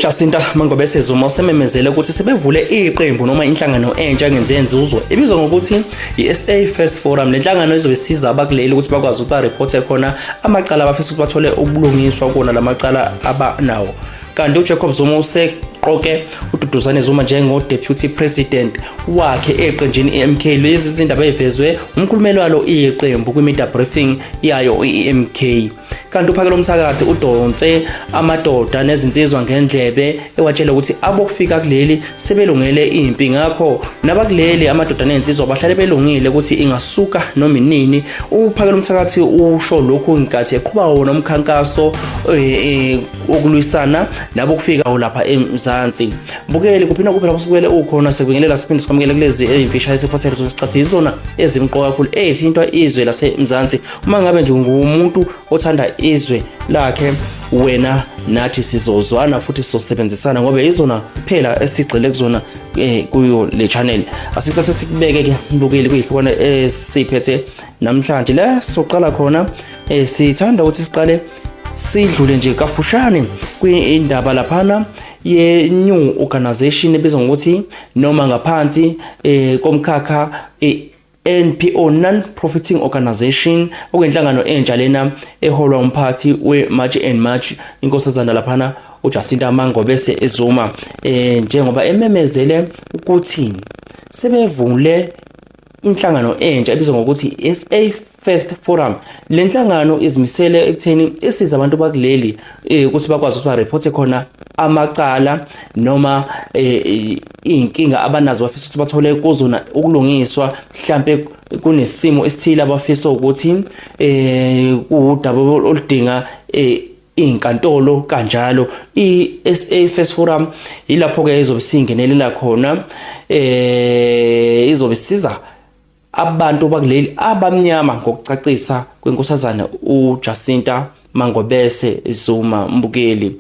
uJacinta Mangobese Zuma usememezele ukuthi sebevule iqembu noma inhlangano entsha engenze inzuzo ebizwa ngokuthi iSA First Forum. Le nhlangano izobe isiza abakuleli ukuthi bakwazi ukuthi ba-report khona amacala abafisa ukuthi bathole ubulungiswa kona lamacala abanawo. Kanti uJacob Zuma useqoke uDuduzane Zuma njengo-deputy president wakhe eqenjini i-MK. Lezi zindaba ezivezwe umkhulumeli walo iqembu kwi-media briefing yayo i-MK. Kanti uphakela umsakazi udonse amadoda nezinsizwa ngendlebe ewatshela ukuthi abokufika kuleli sebelungele impi, ngakho nabakuleli amadoda nezinsizwa bahlale belungile ukuthi ingasuka noma inini. Uphakela umsakazi usho lokhu ngenkathi eqhubeka wona umkhankaso okulwisana nabo kufika lapha eMzansi. Bukele kuphinda kuphela kusukele ukhona sekubingelela siphinde sikwamukele kulezi ezimfisha esephothele zosicathi izona ezimqoka kakhulu ezithinta izwe laseMzansi. Uma ngabe nje ungumuntu othanda izwe lakhe, wena nathi sizozwana futhi sizosebenzisana ngoba izona phela esigcile kuzona kuyo le channel. Asithathe sikubeke ke mbukeli kuyihlukana esiphethe namhlanje. La soqala khona sithanda ukuthi siqale sidlule nje kafushane kwindaba laphana ye-new organization ebizwa ngokuthi noma ngaphansi komkhakha NPO, non-profiting organization, okuyinhlangano entsha lena eholwa umphathi we-March and March inkosazana laphana uJacinta Mangobese Zuma, njengoba ememezele ukuthi sebevule inhlangano entsha ebizwa ngokuthi SA First Forum. Le nhlangano izimisele ekutheni isiza abantu bakuleli ukuthi bakwazi ukuthi ba-report khona amacala noma inkinga abanazo bafisa ukuthi bathole kuzona ukulungiswa, mhlambe kunesimo esithile abafisa ukuthi kudaba oludinga inkantolo kanjalo. iSA First Forum ilapho ke izobe singenelela khona, izobe siza abantu bakuleli abamnyama ngokucacisa kwenkosazana uJacinta Mangobese Zuma. Mbukeli.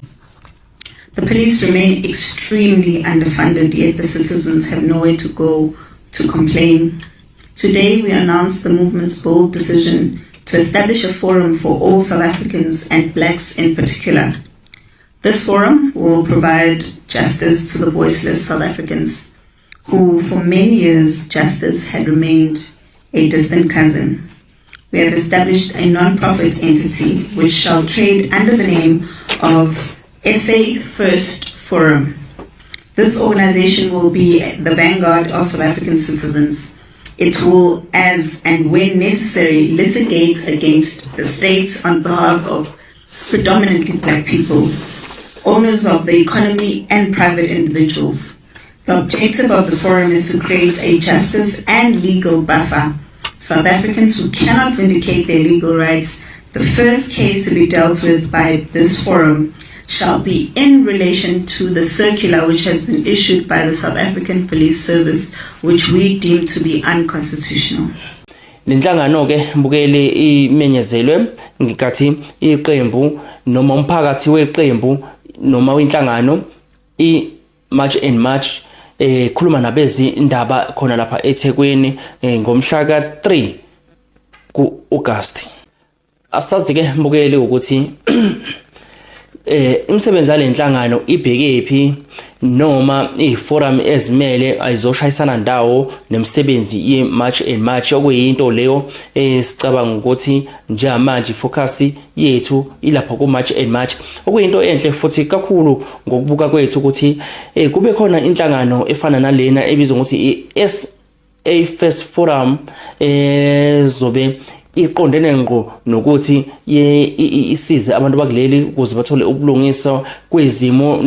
The police remain extremely underfunded, yet the citizens have nowhere to go to complain. Today we announce the movement's bold decision to establish a forum for all South Africans and blacks in particular. This forum will provide justice to the voiceless South Africans who for many years justice had remained a distant cousin. We have established a non-profit entity which shall trade under the name of SA First Forum. This organization will be the vanguard of South African citizens. It will, as and when necessary, litigate against the state on behalf of predominantly black people, owners of the economy and private individuals. The objective of the forum is to create a justice and legal buffer. South Africans who cannot vindicate their legal rights, the first case to be dealt with by this forum shall be in relation to the circular which has been issued by the South African Police Service, which we deem to be unconstitutional. Lenhlangano ke mbukele imenyezelwe ngikathi iqembu noma umphakathi weqembu noma inhlangano iMarch and March khuluma nabezi indaba khona lapha eThekwini ngomhla ka-3 ku-August. Asazi ke mbukeli ukuthi imisebenzi yale nhlangano ibhekephi noma iforum ezimele ayizoshayisana ndawo nemisebenzi ye-March and March, okuyinto leyo sicabanga ukuthi njengamanje focus yethu ilapha ku-March and March, okuyinto enhle futhi kakhulu ngokubuka kwethu ukuthi kube khona inhlangano efana nalena ebizwa ngokuthi iSA First Forum zobe iqondene ngqo nokuthi isize abantu bakuleli ukuze bathole ubulungiswa kwezimo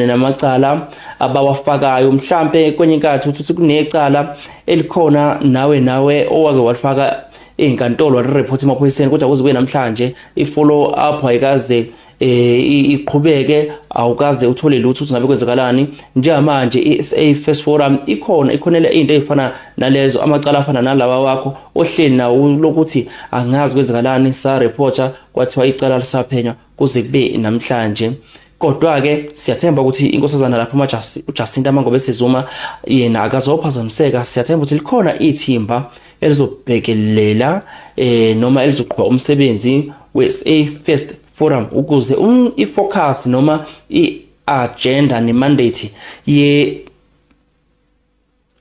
namacala abawafakayo. Mhlambe kwenye inkathi ukuthi kunecala elikhona nawe owake walifaka enkantolo wareport emaphoyiseni, kodwa kuze kube namhlanje i-follow up ayikaze iqhubeke, awukaze uthole lutho ukuthi ngabe kwenzakalani. Njengamanje iSA First Forum ikhonela into ezifana nalezo amacala afana nalawa wakho ohleli nawo lokuthi angazi kwenzakalani, sa reporter kwathiwa icala lisaphenya kuze kube namhlanje. Kodwa ke siyathemba ukuthi inkosazana lapha uJacinta Mangobese Zuma yena akazophazamiseka. Siyathemba ukuthi likhona ithimba elizobhekelela noma elizoqhubeka umsebenzi we-SA First Forum ukuze ifocus noma agenda ne-mandate ye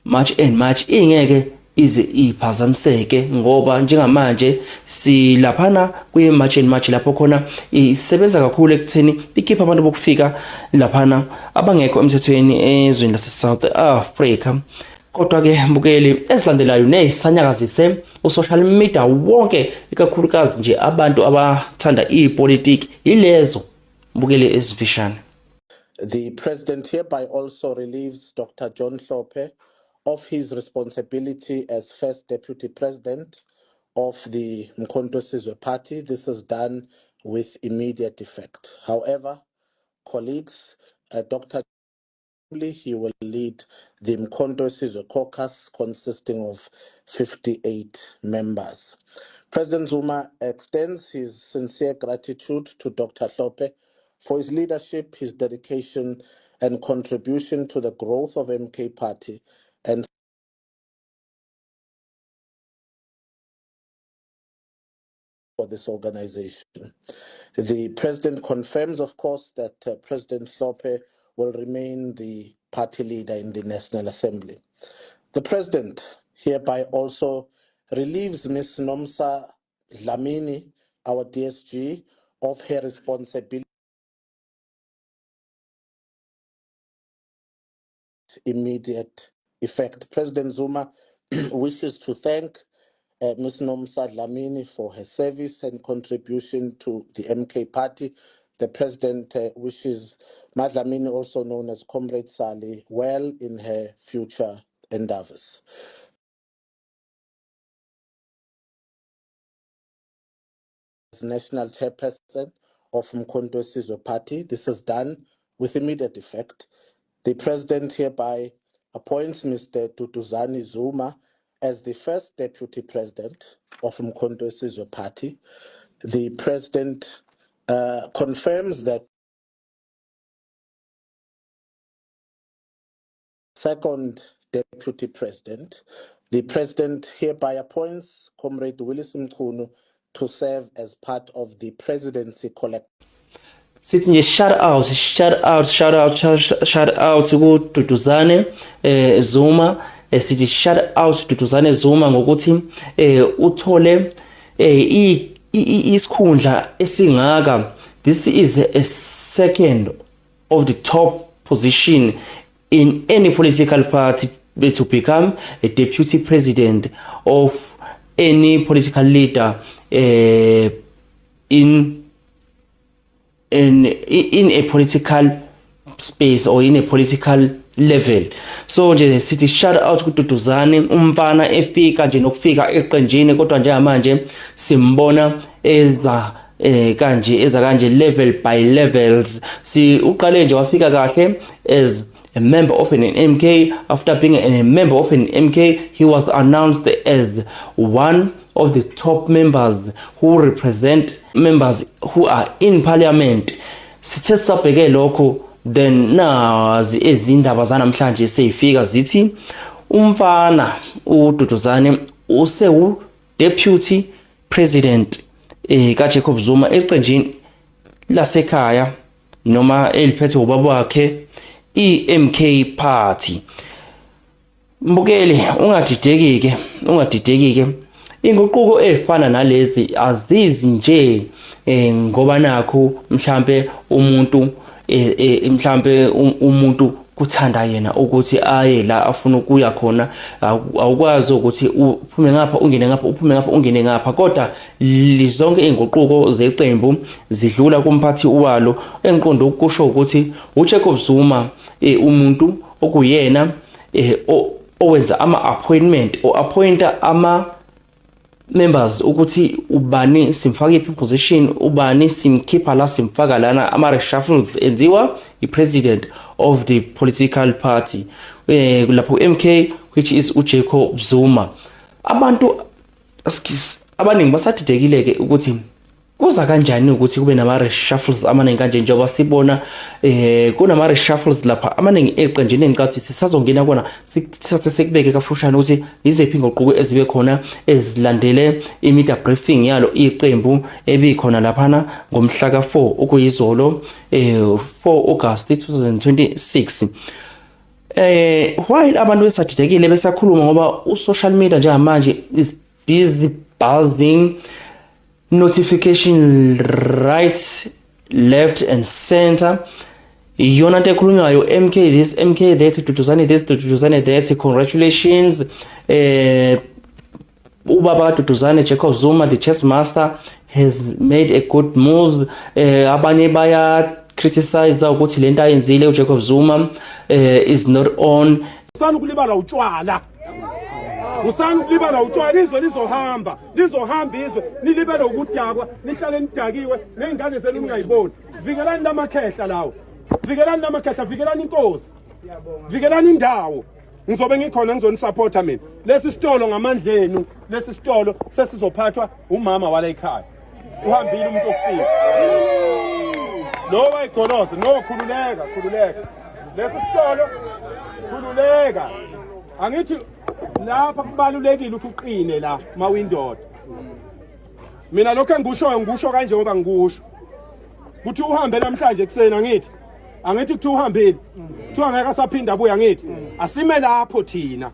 March and March ingeke ize iphazamiseke ngoba njengamanje silaphana kwi-March and March lapho khona isebenza kakhulu ekutheni ikhipha abantu bokufika laphana abangekho emthethweni ezweni lase-South Africa. Kodwa ke mbukeli ezilandelayo nezisanyakazise u-social media wonke ikakhulukazi nje abantu abathanda ipolitiki yilezo mbukeli ezifishane. The President hereby also relieves Dr. John Hlophe of his responsibility as First Deputy President of the Umkhonto Sizwe Party. This is done with immediate effect. However, colleagues, Dr. he will lead the Umkhonto Sizwe Caucus consisting of 58 members. President Zuma extends his sincere gratitude to Dr. Hlophe for his leadership, his dedication and contribution to the growth of MK Party and for this organization. The President confirms, of course, that President Hlophe will remain the party leader in the National Assembly. The President hereby also relieves Ms. Nomsa Dlamini, our DSG, of her responsibility immediate effect. President Zuma wishes to thank Ms. Nomsa Dlamini for her service and contribution to the MK Party. The President wishes Madlamini, also known as Comrade Sali, well in her future endeavors. As National Chairperson of Umkhonto Sizwe Party, this is done with immediate effect. The President hereby appoints Mr. Duduzane Zuma as the First Deputy President of Umkhonto Sizwe Party. The President confirms that Second Deputy President. The President hereby appoints Comrade Willis Mchunu to serve as part of the Presidency Collective. Sithi nje shout out ku Duduzane Zuma. Sithi shout out Duduzane Zuma ngokuthi uthole isikhundla esingaka. This is a second of the top position in any political party to become a deputy president of any political leader in a political space or in a political level. So nje sithi shout out ku Duduzane umfana efika nje nokufika eqenjini kodwa njengamanje simbona kanje level by levels. Si uqale nje wafika kahle as a member of an MK. After being a member of an MK, he was announced as one of the top members who represent members who are in parliament. Sithe sabheke lokho then nazi ezindaba zanamhlanje seyifika zithi umfana uDuduzane use deputy president kaJacob Zuma eqenjini lasekhaya noma eliphethe ubaba wakhe iMK Party. Mbukeli ungadidekike inguquko efana nalezi azizi nje ngoba nakho mhlambe umuntu kuthanda yena ukuthi aye la afuna ukuya khona. Awukwazi ukuthi uphume ngapha ungene ngapha uphume ngapha ungene ngapha, kodwa zonke inguquko zeqembu zidlula kumphathi uwalo. Engiqondo ukusho ukuthi uJacob Zuma umuntu okuyena owenza ama-appointment o appointa members ukuthi ubani simfaka iphi position, ubani simkhipha la simfaka lana. Ama-reshuffles enziwa i-president of the political party lapho MK, which is uJacob Zuma. Abantu abaningi basadidekile-ke ukuthi kuza kanjani ukuthi kube nama reshuffles amaningi kanje njengoba sibona kunama reshuffles lapha amaningi eqenjini engicathi sisazongena kona sithathe sekubeke kafushane ukuthi iziphi ingoquko ezibe khona ezilandele i-media briefing yalo iqembu ebikhona laphana ngomhla ka4 okuyizolo 4 August 2026. While abantu besadidekile besakhuluma ngoba u-social media njengamanje is busy buzzing notification right, left and center. Iyona nto ekhulunywayo, MK this, MK that, Duduzane this, Duduzane that, congratulations. Ubaba Duduzane, Jacob Zuma, the chess master, has made a good moves. Abanye baya criticize ukuthi lento ayenzile uJacob Zuma is not on. Usana ukulibala utshwala. Usana ukulibala utshwala, izwe lizohamba izwe, nilibele ukudakwa, nihlale nidakiwe, nengane zenu ningayiboni. Vikelani lamakhehla lawo. Vikelani lamakhehla, vikelani inkosi. Vikelani indawo. Ngizobe ngikhona ngizonisupport mina. Lesi sitolo ngamandlenu, lesi sitolo sesizophathwa umama wala ekhaya. Uhambile umuntu okufika. No wayigoloza, no khululeka. Lesi sitolo khululeka. Angithi lapha kubalulekile ukuthi uqine la mawindoda. Mina lokho engusho kanje ngoba ngikusho. Kuthi uhambe namhlanje ekseni angithi kuthi uhambile. Kuthiwa angeke asaphinda abuya ngithi asime lapho thina.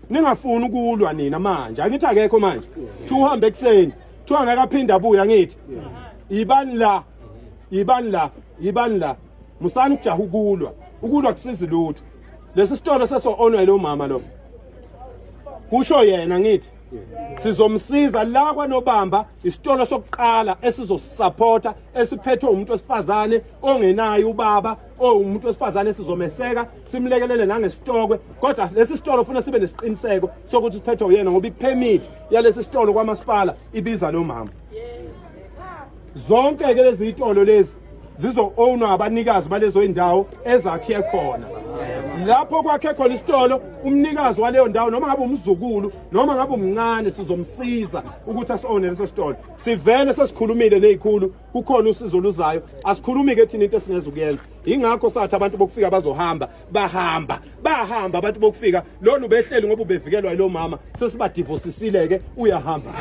Ningafuni ukulwa nina manje. Angithi akekho manje. Kuthi uhambe ekseni. Kuthiwa angeke aphinda abuya ngithi. Yibani la. Musani ukujaha ukulwa kusizi lutho. Lesi sitolo seso-onwe lo mama lo. Kusho yena ngithi sizomsiza la kwaNobamba, isitolo sokuqala esizosupporta esiphethwe umuntu wesifazane ongenayo ubaba umuntu wesifazane esizomeseka simlekelele nangesitokwe. Kodwa lesi sitolo ufuna sibe nesiqiniseko sokuthi siphethwe uyena ngoba ipermit yalesi sitolo kwamasipala ibiza lo mama. Zonke ke lezi izitolo lezi zizo-ownwa abanikazi balezo indawo ezakhiye khona. Lapho kwakhe khona isitolo, umnikazi waleyo ndawo noma ngabe umzukulu noma ngabe umncane sizomsiza ukuthi asi-own leso sitolo. Sivele sesikhulumile nezikhulu, kukhona usizo luzayo. Asikhulumi ke thina into esingeze ukuyenza. Ingakho sathi abantu bokufika bazohamba, bahamba abantu bokufika. Lona ubehleli ngoba ubevikelwa yilo mama, sesibadivosisile ke uyahamba.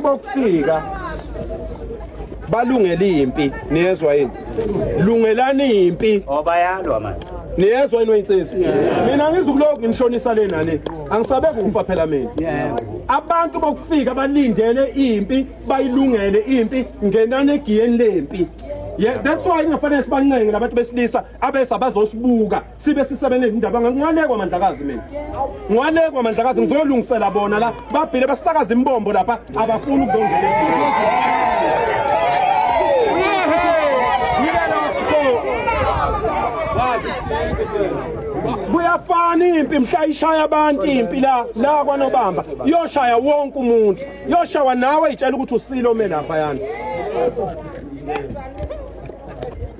Bokufika balungela impi niyezwa yini lungelani impi obayalwa manje niyezwa yini insizwa mina ngizukuloku ngishonisa lena le angisabe kufa phela mina abantu bokufika balindele impi bayilungele impi ngenani egiyeni lempi. Yeah, that's why ingafanele sibancenge labantu besilisa abesa bazosibuka sibe sisebenzele indaba ngalekwa mandlakazi mina. Ngalekwa mandlakazi ngizolungisela bona la babhile basakaza imbombo lapha abafuna ukuzongela. Kuyafana impi mhla ishaya abantu impi la kwaNobamba yoshaya wonke umuntu yoshawa nawe itshela ukuthi usilo me lapha yana.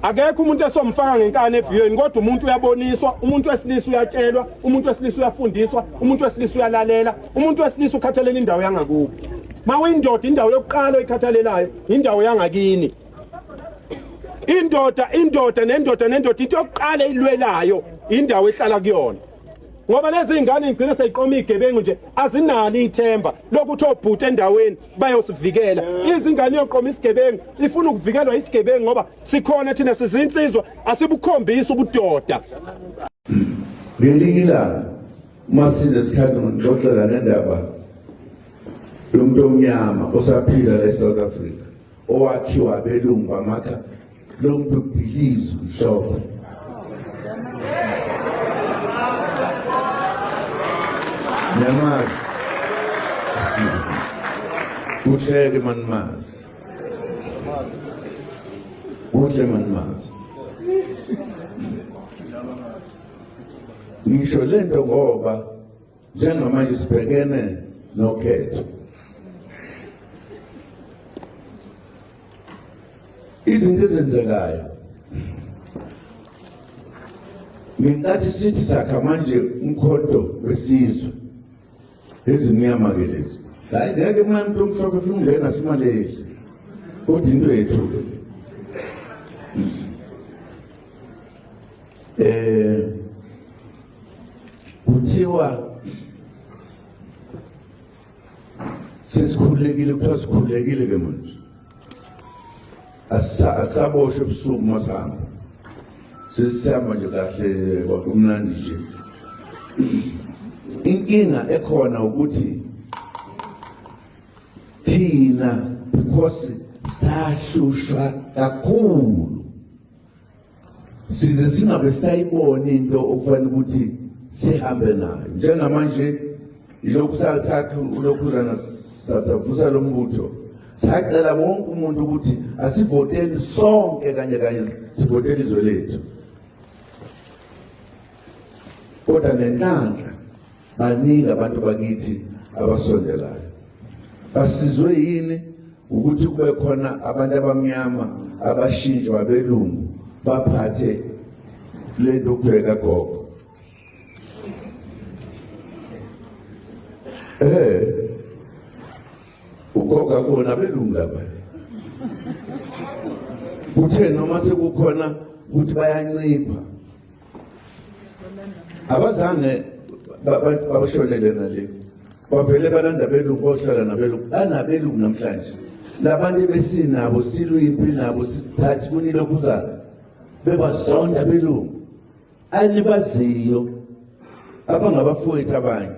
Akekho umuntu esomfaka ngenkani eviyweni kodwa umuntu uyaboniswa, umuntu wesilisa uyatshelwa, umuntu wesilisa uyafundiswa, umuntu wesilisa uyalalela, umuntu wesilisa ukhathalela indawo yangakubo. Mawuyindoda indawo yokuqala oyikhathalelayo indawo yangakini. Indoda nendoda into yokuqala ilwelayo indawo ehlala kuyona. Ngoba lezi ingane ngicina seyiqoma igebengu nje azinalo ithemba lokuthi obhuti endaweni bayosivikela. Izingane yoqoma isigebengu ifuna ukuvikelwa isigebengu ngoba sikhona thina sizinsizwa asibukhombisa ubudoda. Ngelinye masile sikhathi ngixoxela nendaba yomuntu omnyama osaphila la eSouth Africa owakhiwa abelungu bamakha lo muntu believes mhlophe. Namas utheke manmas ngisho lento ngoba njengamanje sibhekene nokhetho. Izinto ezenzekayo ngenkathi sithi sakha manje umkhonto wesizwe ezimnyama ke lezi hayi ngeke umuntu omhlophe ufuna ungena simaleli kodwa into yethu ke kuthiwa sesikhulekile kuthiwa sikhulekile ke manje asaboshwe ebusuku masihamba sesihamba nje kahle kwakumnandi nje inkinga ekhona ukuthi thina because sahlushwa kakhulu size singabe sayibona into okufanele ukuthi sihambe nayo njengamanje ilokhu sakhe ulokhuzana savusa lo mbutho sacela wonke umuntu ukuthi asivoteni sonke kanye sivotele izwe lethu kodwa nenhlanhla baningi abantu bakithi abasondelayo basizwe yini ukuthi kube khona abantu abamnyama abashinjwa abelungu baphathe lento kubheka gogo ugoga kona abelungu lapha kuthe noma sekukhona ukuthi bayancipha abazange babashonele nale bavele balanda abelungu bohlala nabelungu anabelungu namhlanje labantu besinabo silwimpi nabo sithathi funi lokhuzana bebazonda abelungu anibaziyo abangabafowethu abanye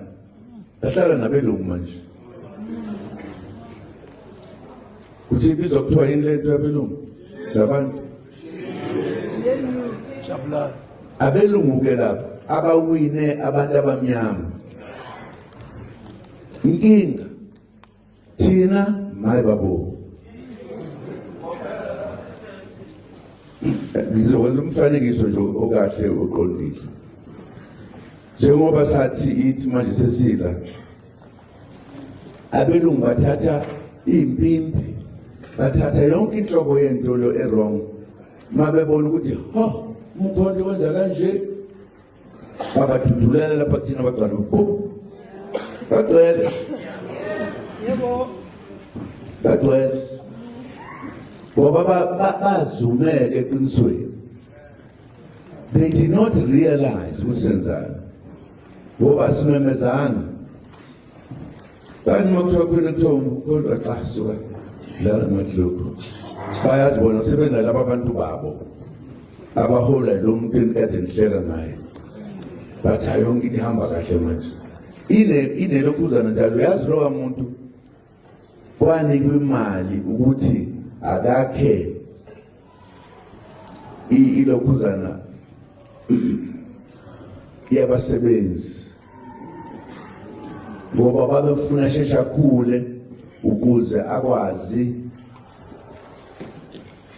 bahlala nabelungu manje kuthi bizwa kuthiwa yini lento yabelungu labantu jabulani abelungu ke lapha abawine abantu abamnyama inkinga thina maye babo ngizokwenza umfanekiso nje okahle oqondile njengoba sathi ithi manje sesila abelungu bathatha impimpi bathatha yonke inhlobo yentolo errong mabebona ukuthi umkhonto wenza kanje babadudulela lapha kuthina bagcwala bagcwele yebo bagcwele ngoba bazumeke eqinisweni they did not realize usenzana ngoba simemezana bani makuthiwa khona kuthiwa xa suka dlala amahlupho bayazibona sebenalaba abantu babo abahola lo muntu enikade nihleka ngaye bathi yonke into ihamba kahle manje inelokhuzana njalo yazi lowa muntu wanikwa imali ukuthi akakhe ilokhuzana yabasebenzi ngoba babefuna shesha khule ukuze akwazi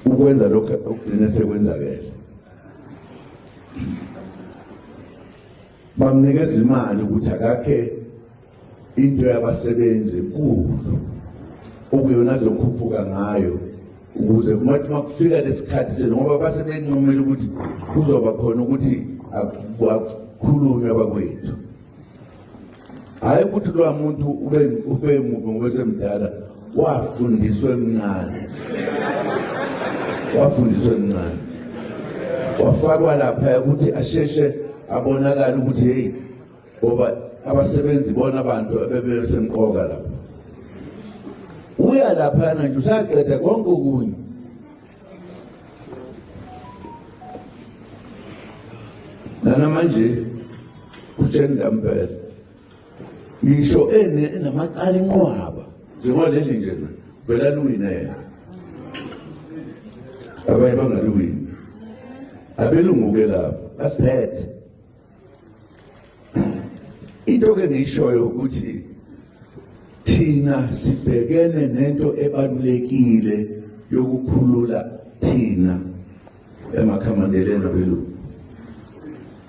ukwenza lokho okugcina sekwenzakele bamnikeza imali ukuthi akakhe into yabasebenzi enkulu okuyona zokhuphuka ngayo ukuze kumathi makufika lesikhathi selo ngoba basebenqomela ukuthi kuzoba khona ukuthi akukhulunywe abakwethu hayi ukuthi lo muntu ube mubi ngobesemdala wafundiswa emncane wafakwa lapha ukuthi asheshe abonakala ukuthi hey ngoba abasebenzi bona abantu abebesemqoka lapha uya lapha nje usaqeda konke okunye namanje kujenda mpela ngisho enamacala inqwaba njengoleli nje vela luwinela abanye bangaluwini abelungu ke lapho asiphethe into ke ngishoyo ukuthi thina sibhekene nento ebalulekile yokukhulula thina emakhamandeleni abelungu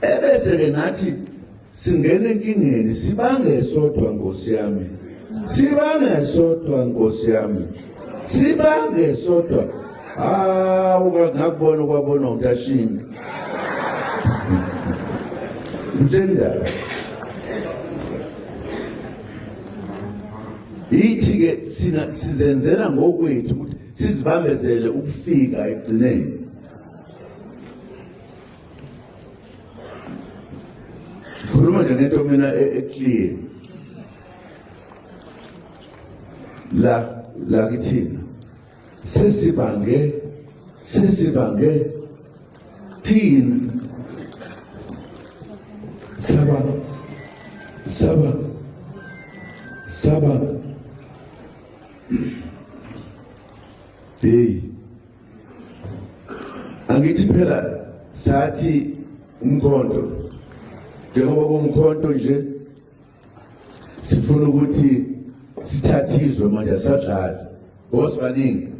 ebese ke nathi singene enkingeni sibange sodwa Nkosi yami sibange sodwa ungakubona kwabona uTashini usenda yithi ke sizenzela ngokwethu ukuthi sizibambezele ukufika egcineni. Khuluma nje ngento mina eclear la kithina sesibange thina saba hey angithi phela sathi umkhonto njengoba kumkhonto nje sifuna ukuthi sithathizwe manje asadlala bosibaningi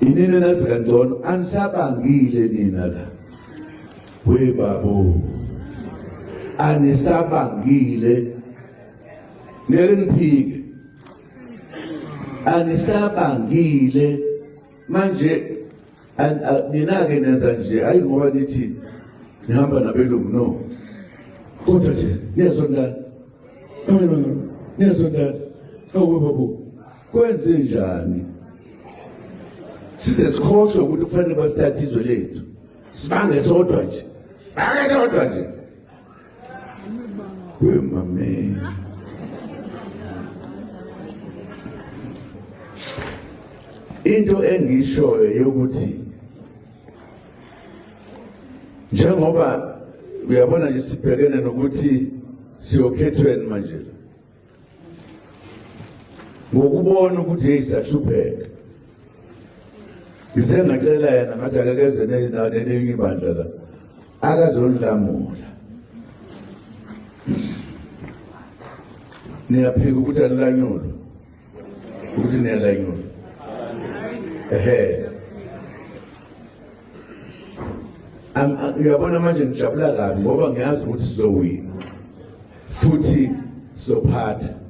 inini nasingcono anisabangile nina la we babo anisabangile ngeke niphike anisabangile manje nina ke nenza nje hayi ngoba nithi nihamba nabelungu no kodwa nje niyazondana niyazondana we babo kwenze njani size sikhohlwe ukuthi kufanele basithathizwe lethu sibange sodwa nje wemame into engishoyo yokuthi njengoba uyabona nje sibhekene nokuthi siyokhethweni manje ngokubona ukuthi eyisahlupheka ngicela yena ngathi akakeze nelinye ibandla la akazonilamula niyaphika ukuthi anilanyulwa ukuthi niyalanyulwa uyabona manje ngijabula kabi ngoba ngiyazi ukuthi sizowina futhi sizophatha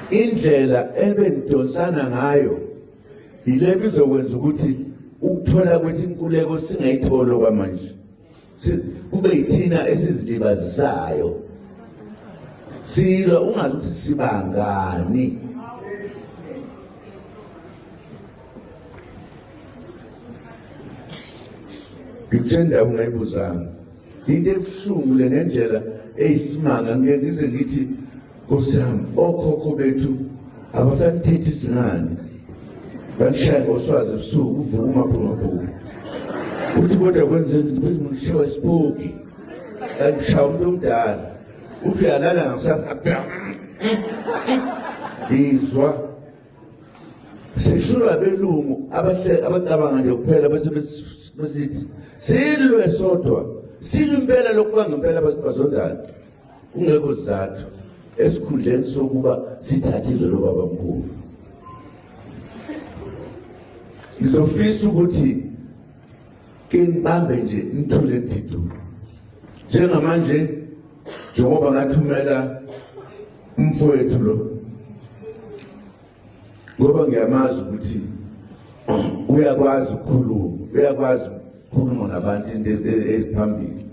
indlela ebenidonsana ngayo ile bizokwenza ukuthi ukuthola kwethi inkululeko singayitholi kwamanje kube yithina esizilibazisayo silo ungazi ukuthi sibangani ngikutshela ungayibuzanga into ebuhlungu le ngendlela eyisimanga ngeke ngize ngithi Nkosiyami okhokho bethu abasanithethi singane banishaya ngoswazi ebusuku uvuka umabhungabhungu uthi kodwa kwenzeni ngishiwa isipoki ngishaya umuntu omdala uthi uyalala ngakusasa izwa sehlulwa belungu abacabanga nje kuphela bese besithi silwe sodwa silwe impela lokuba ngempela bazondana ungekho sizathu esikhundleni sokuba sithathizwe lo baba mkhulu. Ngizofisa ukuthi kinibambe nje nithule ntito njengamanje njengoba ngathumela umfowethu lo ngoba ngiyamazi ukuthi uyakwazi ukukhuluma nabantu into eziphambili